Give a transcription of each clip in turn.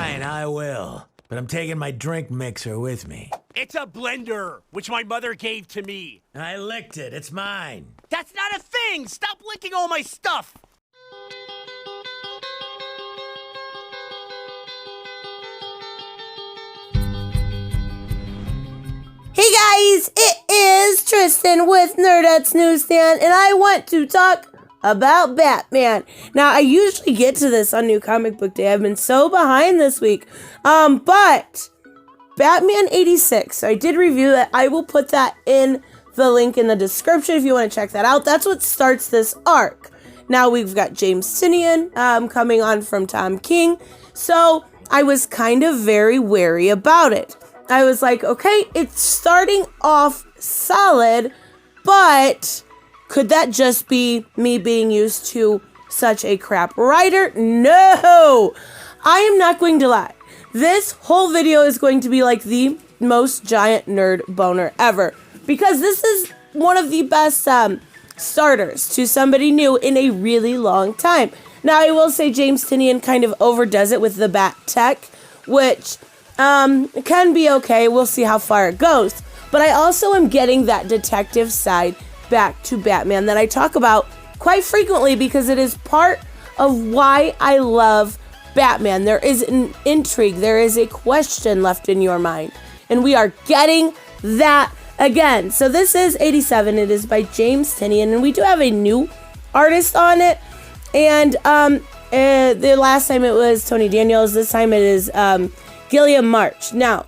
Fine, I will. But I'm taking my drink mixer with me. It's a blender, which my mother gave to me. I licked it. It's mine. That's not a thing! Stop licking all my stuff! Hey guys, it is Tristan with Nerdette's NewsStand, and I want to talk about Batman. Now, I usually get to this on New Comic Book Day. I've been so behind this week. But Batman 86, I did review that. I will put that in the link in the description if you want to check that out. That's what starts this arc. Now, we've got James Tynion coming on from Tom King. So, I was kind of very wary about it. I was like, okay, it's starting off solid, but could that just be me being used to such a crap writer? No! I am not going to lie. This whole video is going to be like the most giant nerd boner ever, because this is one of the best starters to somebody new in a really long time. Now, I will say James Tynion kind of overdoes it with the bat tech, which can be okay. We'll see how far it goes. But I also am getting that detective side back to Batman that I talk about quite frequently because it is part of why I love Batman. There is an intrigue. There is a question left in your mind. And we are getting that again. So this is 87. It is by James Tynion. And we do have a new artist on it. And the last time it was Tony Daniels. This time it is Gilliam March. Now,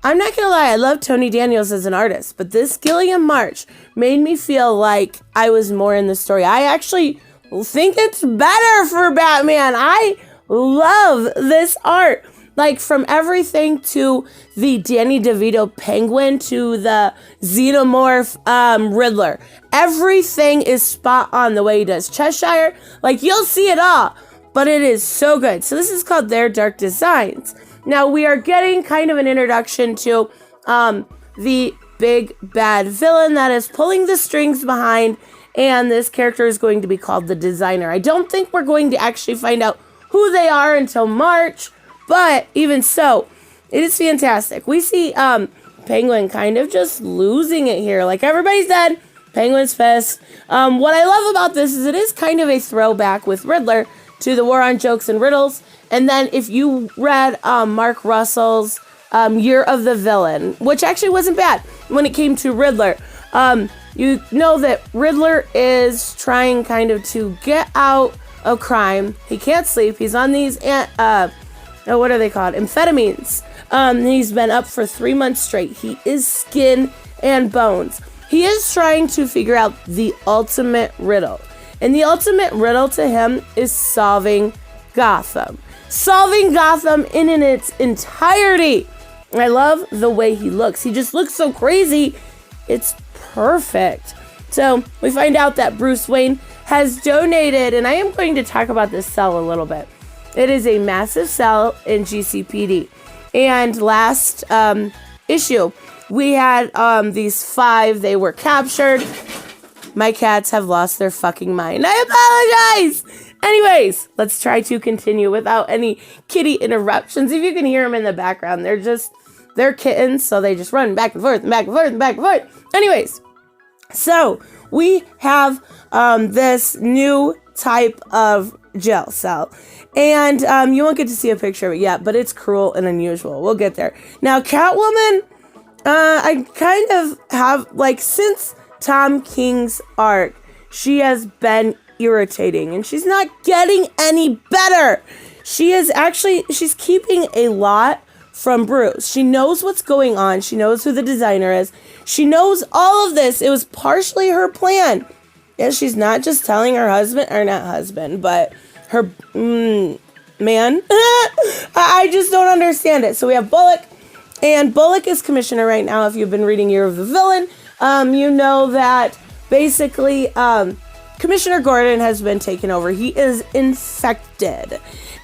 I'm not gonna lie, I love Tony Daniels as an artist, but this Gilliam March made me feel like I was more in the story. I actually think it's better for Batman. I love this art. Like, from everything to the Danny DeVito Penguin to the Xenomorph Riddler. Everything is spot on the way he does Cheshire. Like, you'll see it all, but it is so good. So this is called Their Dark Designs. Now, we are getting kind of an introduction to the big bad villain that is pulling the strings behind, and this character is going to be called the Designer. I don't think we're going to actually find out who they are until March, but even so, it is fantastic. We see Penguin kind of just losing it here. Like, everybody's dead. Penguin's pissed. What I love about this is it is kind of a throwback with Riddler to the War on Jokes and Riddles. And then if you read Mark Russell's Year of the Villain, which actually wasn't bad when it came to Riddler, you know that Riddler is trying kind of to get out of crime. He can't sleep. He's on these, what are they called? Amphetamines. He's been up for 3 months straight. He is skin and bones. He is trying to figure out the ultimate riddle. And the ultimate riddle to him is solving Gotham. Solving Gotham in its entirety. I love the way he looks. He just looks so crazy. It's perfect. So we find out that Bruce Wayne has donated, and I am going to talk about this cell a little bit. It is a massive cell in GCPD. And last issue, we had these 5. They were captured. My cats have lost their fucking mind. I apologize! Anyways, let's try to continue without any kitty interruptions. If you can hear them in the background, they're kittens, so they just run back and forth and back and forth and back and forth. Anyways, so we have this new type of jail cell. And you won't get to see a picture of it yet, but it's cruel and unusual. We'll get there. Now, Catwoman, I kind of have, like, since Tom King's arc, she has been irritating, and she's not getting any better. She's keeping a lot from Bruce. She knows what's going on. She knows who the Designer is. She knows all of this. It was partially her plan. Yeah, she's not just telling her husband, or not husband, but her man. I just don't understand it. So we have Bullock, and Bullock is commissioner right now. If you've been reading Year of the Villain, you know that basically Commissioner Gordon has been taken over. He is infected.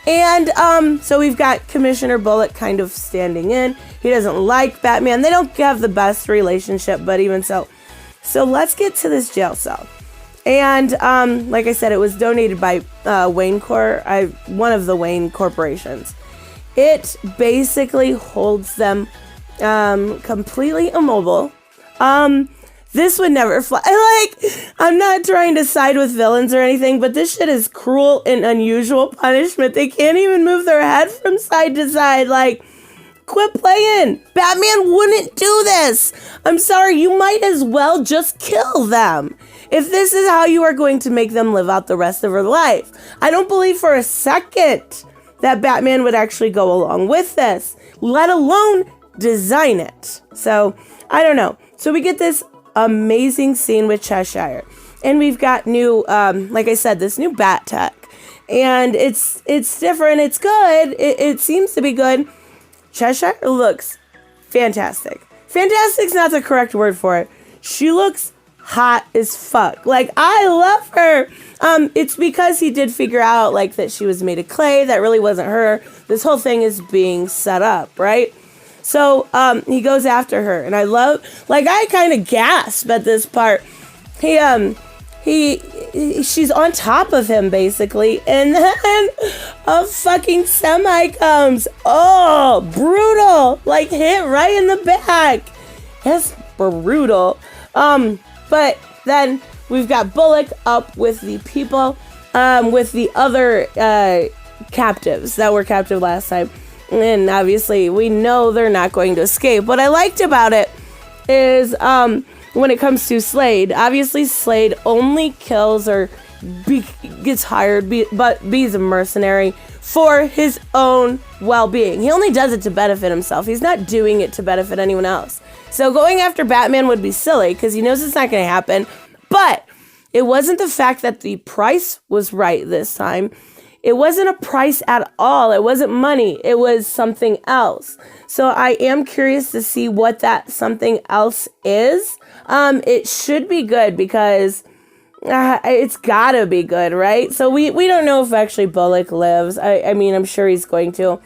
And so we've got Commissioner Bullock kind of standing in. He doesn't like Batman. They don't have the best relationship, but even so. So let's get to this jail cell. And like I said, it was donated by Wayne one of the Wayne corporations. it basically holds them completely immobile. This would never fly. I'm not trying to side with villains or anything, but this shit is cruel and unusual punishment. They can't even move their head from side to side. Like, quit playing. Batman wouldn't do this. I'm sorry, you might as well just kill them. If this is how you are going to make them live out the rest of their life. I don't believe for a second that Batman would actually go along with this, let alone design it. So, I don't know. So we get this amazing scene with Cheshire. And we've got new, like I said, this new bat tech. And it's different. It's good. It seems to be good. Cheshire looks fantastic. Fantastic's not the correct word for it. She looks hot as fuck. Like, I love her. It's because he did figure out, like, that she was made of clay. That really wasn't her. This whole thing is being set up, right? So, he goes after her, and I love, like, I kind of gasp at this part. She's on top of him, basically, and then a fucking semi comes. Oh, brutal. Like, hit right in the back. That's brutal. But then we've got Bullock up with the people, with the other, captives that were captive last time. And obviously, we know they're not going to escape. What I liked about it is when it comes to Slade, obviously Slade only kills or gets hired, but he's a mercenary for his own well-being. He only does it to benefit himself. He's not doing it to benefit anyone else. So going after Batman would be silly because he knows it's not going to happen. But it wasn't the fact that the price was right this time. It wasn't a price at all. It wasn't money. It was something else. So I am curious to see what that something else is. It should be good because it's gotta be good, right? So we don't know if actually Bullock lives. I mean, I'm sure he's going to.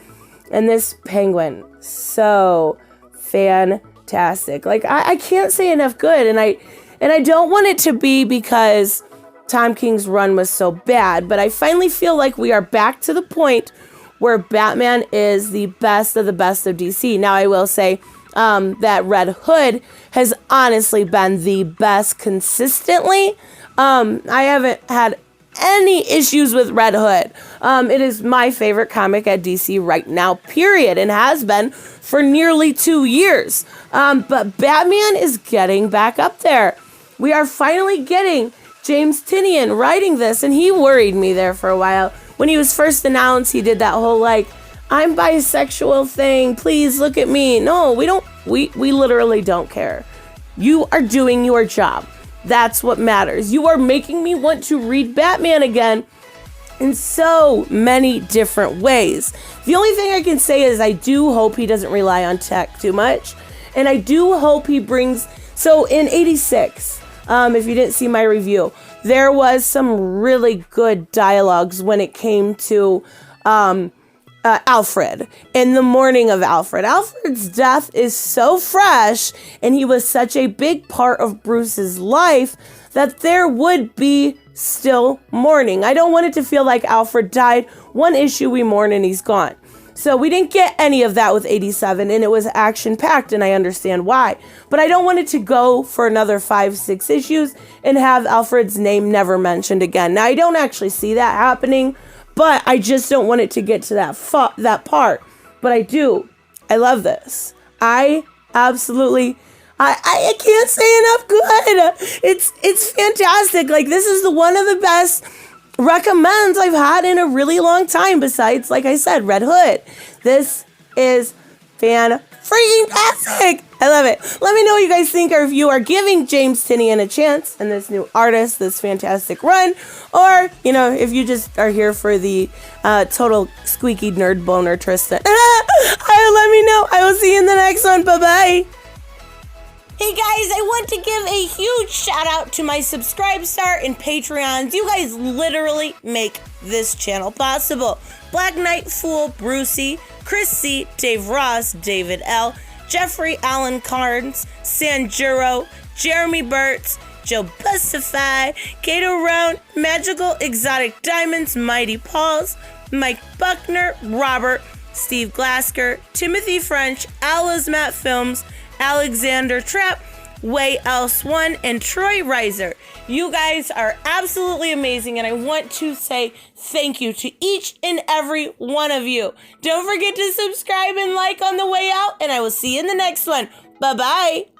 And this penguin, so fantastic. Like, I can't say enough good. And I don't want it to be because Tom King's run was so bad, but I finally feel like we are back to the point where Batman is the best of DC. Now, I will say that Red Hood has honestly been the best consistently. I haven't had any issues with Red Hood. It is my favorite comic at DC right now, period, and has been for nearly 2 years. But Batman is getting back up there. We are finally getting James Tynion writing this, and he worried me there for a while. When he was first announced, he did that whole, like, I'm bisexual thing, please look at me. No, we literally don't care. You are doing your job. That's what matters. You are making me want to read Batman again in so many different ways. The only thing I can say is I do hope he doesn't rely on tech too much, and I do hope he brings, so in 86, if you didn't see my review, there was some really good dialogues when it came to Alfred in the morning of Alfred. Alfred's death is so fresh, and he was such a big part of Bruce's life that there would be still mourning. I don't want it to feel like Alfred died. One issue we mourn and he's gone. So we didn't get any of that with 87, and it was action-packed, and I understand why. But I don't want it to go for another 5-6 issues and have Alfred's name never mentioned again. Now, I don't actually see that happening, but I just don't want it to get to that part. But I do. I love this. I absolutely... I can't say enough good. It's fantastic. Like, this is one of the best recommends I've had in a really long time, besides, like I said, Red Hood. This is fan-freaking-tastic. I love it. Let me know what you guys think, or if you are giving James Tynion a chance and this new artist, this fantastic run, or, you know, if you just are here for the total squeaky nerd boner Tristan. Let me know. I will see you in the next one. Bye-bye. Hey guys, I want to give a huge shout out to my Subscribestar and Patreons. You guys literally make this channel possible. Black Knight Fool, Brucey, Chris C, Dave Ross, David L, Jeffrey Allen Carnes, Sanjuro, Jeremy Burtz, Joe Bustify, Kato Round, Magical Exotic Diamonds, Mighty Pauls, Mike Buckner, Robert, Steve Glasker, Timothy French, Alice Matt Films, Alexander Trapp, Way Else One, and Troy Reiser. You guys are absolutely amazing, and I want to say thank you to each and every one of you. Don't forget to subscribe and like on the way out, and I will see you in the next one. Bye-bye.